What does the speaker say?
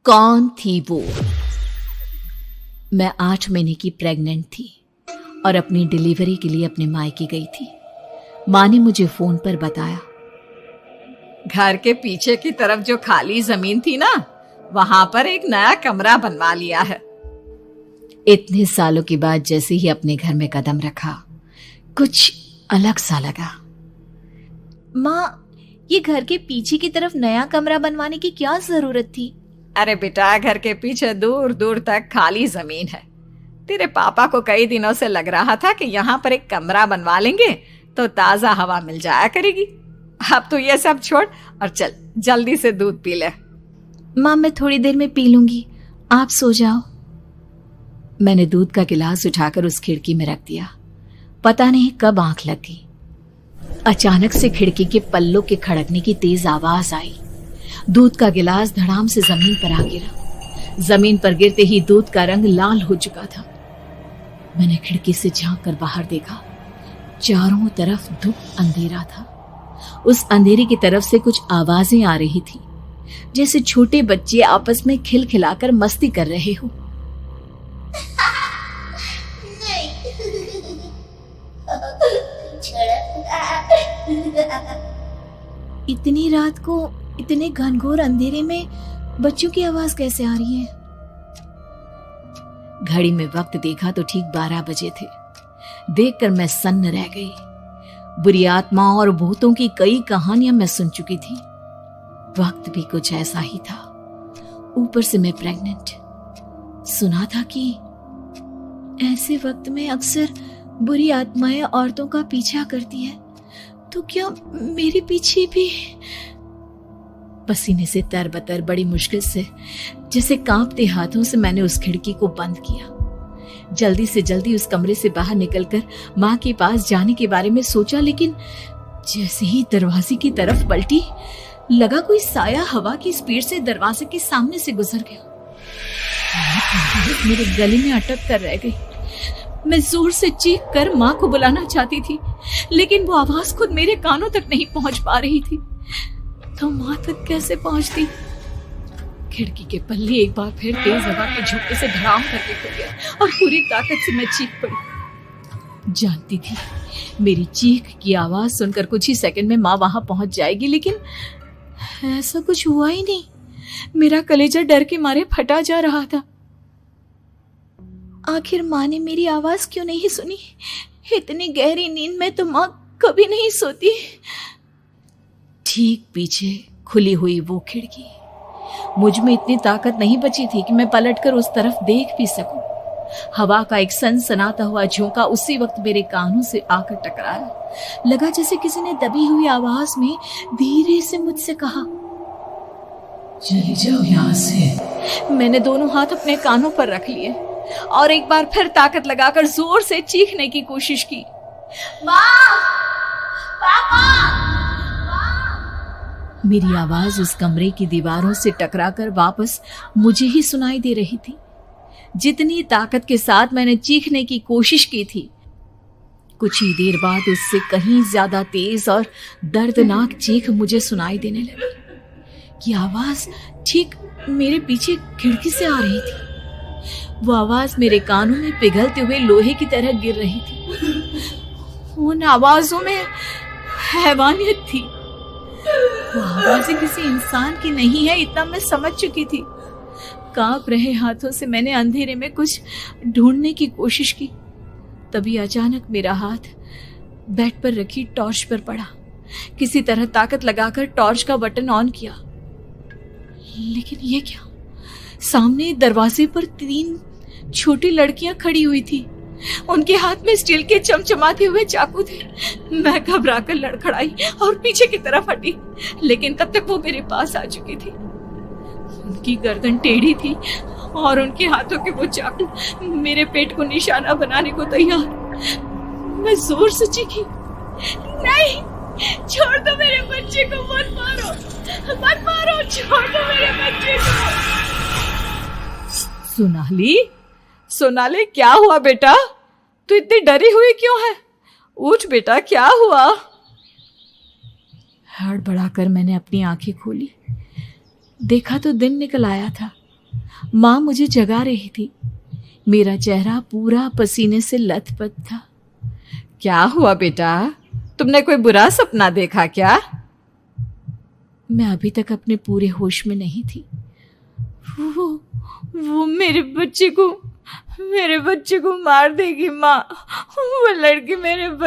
कौन थी वो? मैं 8 महीने की प्रेग्नेंट थी और अपनी डिलीवरी के लिए अपने मायके गई थी। माँ ने मुझे फोन पर बताया, घर के पीछे की तरफ जो खाली जमीन थी ना, वहां पर एक नया कमरा बनवा लिया है। इतने सालों के बाद जैसे ही अपने घर में कदम रखा, कुछ अलग सा लगा। माँ, ये घर के पीछे की तरफ नया कमरा बनवाने की क्या जरूरत थी? अरे बेटा, घर के पीछे दूर दूर तक खाली जमीन है। तेरे पापा को कई दिनों से लग रहा था कि यहाँ पर एक कमरा बनवा लेंगे तो ताजा हवा मिल जाया करेगी। अब तो ये सब छोड़ और चल जल्दी से दूध पी ले। माँ, मैं थोड़ी देर में पी लूंगी, आप सो जाओ। मैंने दूध का गिलास उठाकर उस खिड़की में रख दिया। पता नहीं कब आंख लग गई। अचानक से खिड़की के पल्लों के खड़कने की तेज आवाज आई। दूध का गिलास धड़ाम से जमीन पर आ गिरा। जमीन पर गिरते ही दूध का रंग लाल हो चुका था। मैंने खिड़की से झांक कर बाहर देखा। चारों तरफ धूप अंधेरा था। उस अंधेरे की तरफ से कुछ आवाजें आ रही थी, जैसे छोटे बच्चे आपस में खिलखिलाकर मस्ती कर रहे हो। इतनी रात को इतने घनघोर अंधेरे में बच्चों की आवाज कैसे आ रही है? घड़ी में वक्त देखा तो ठीक 12 बजे थे। देखकर मैं सन्न रह गई। बुरी आत्माओं और भूतों की कई कहानियां मैं सुन चुकी थी। वक्त भी कुछ ऐसा ही था। ऊपर से मैं प्रेग्नेंट। सुना था कि ऐसे वक्त में अक्सर बुरी आत्माएं औरतों का पीछा करती हैं। तो क्या मेरे पीछे भी? पसीने से तरबतर बड़ी मुश्किल से, जैसे कांपते हाथों से मैंने उस खिड़की को बंद किया। जल्दी से जल्दी उस कमरे से बाहर निकलकर माँ के पास जाने के बारे में सोचा, लेकिन जैसे ही दरवाजे की तरफ पलटी, लगा कोई साया हवा की स्पीड से दरवाजे के सामने से गुजर गया। मेरे गले में अटक कर रह गई। मैं जोर से चीख कर माँ को बुलाना चाहती थी, लेकिन वो आवाज खुद मेरे कानों तक नहीं पहुंच पा रही थी। तो माँ तक कैसे पहुंचती? खिड़की के पल्ले एक बार फिर तेज हवा के झोंके से धड़ाम करके खुल गया और पूरी ताकत से मैं चीख पड़ी। जानती थी मेरी चीख की आवाज सुनकर कुछ ही सेकंड में माँ वहां पहुंच जाएगी, लेकिन ऐसा कुछ हुआ ही नहीं। मेरा कलेजा डर के मारे फटा जा रहा था। आखिर माँ ने मेरी आवाज क्यों नहीं सुनी? इतनी गहरी नींद में तो माँ कभी नहीं सोती। ठीक पीछे खुली हुई वो खिड़की। मुझ में इतनी ताकत नहीं बची थी कि मैं पलटकर उस तरफ देख भी सकूं। हवा का एक सनसनाता हुआ झोंका उसी वक्त मेरे कानों से आकर टकराया। लगा जैसे किसी ने दबी हुई आवाज में धीरे से मुझसे कहा, चली जाओ यहाँ से। मैंने दोनों हाथ अपने कानों पर रख लिए और एक बार फिर ताकत लगाकर जोर से चीखने की कोशिश की। माँ! पापा! मेरी आवाज उस कमरे की दीवारों से टकराकर वापस मुझे ही सुनाई दे रही थी। जितनी ताकत के साथ मैंने चीखने की कोशिश की थी, कुछ ही देर बाद उससे कहीं ज्यादा तेज और दर्दनाक चीख मुझे सुनाई देने लगी। ये आवाज ठीक मेरे पीछे खिड़की से आ रही थी। वो आवाज मेरे कानों में पिघलते हुए लोहे की तरह गिर रही थी। उन आवाजों में हैवानियत थी। वो आवाजें किसी इंसान की नहीं है, इतना मैं समझ चुकी थी। कांप रहे हाथों से मैंने अंधेरे में कुछ ढूंढने की कोशिश की। तभी अचानक मेरा हाथ बेड पर रखी टॉर्च पर पड़ा। किसी तरह ताकत लगाकर टॉर्च का बटन ऑन किया, लेकिन ये क्या? सामने दरवाजे पर 3 छोटी लड़कियां खड़ी हुई थी। उनके हाथ में स्टील के चमचमाते हुए चाकू थे। मैं घबराकर लड़खड़ाई और पीछे की तरफ हटी, लेकिन तब तक वो मेरे पास आ चुकी थी। उनकी गर्दन टेढ़ी थी और उनके हाथों के वो चाकू मेरे पेट को निशाना बनाने को तैयार। मैं जोर से चीखी, नहीं, छोड़ दो मेरे बच्चे को, मत मारो, मत मारो, छोड़ दो मेरे बच्चे को। सोनाली, क्या हुआ बेटा? तू इतनी डरी हुई क्यों है? उठ बेटा, क्या हुआ? हड़बड़ाकर मैंने अपनी आंखें खोली। देखा तो दिन निकल आया था। माँ मुझे जगा रही थी। मेरा चेहरा पूरा पसीने से लथपथ था। क्या हुआ बेटा, तुमने कोई बुरा सपना देखा क्या? मैं अभी तक अपने पूरे होश में नहीं थी। वो मेरे बच्चे को मार देगी माँ। वो लड़की मेरे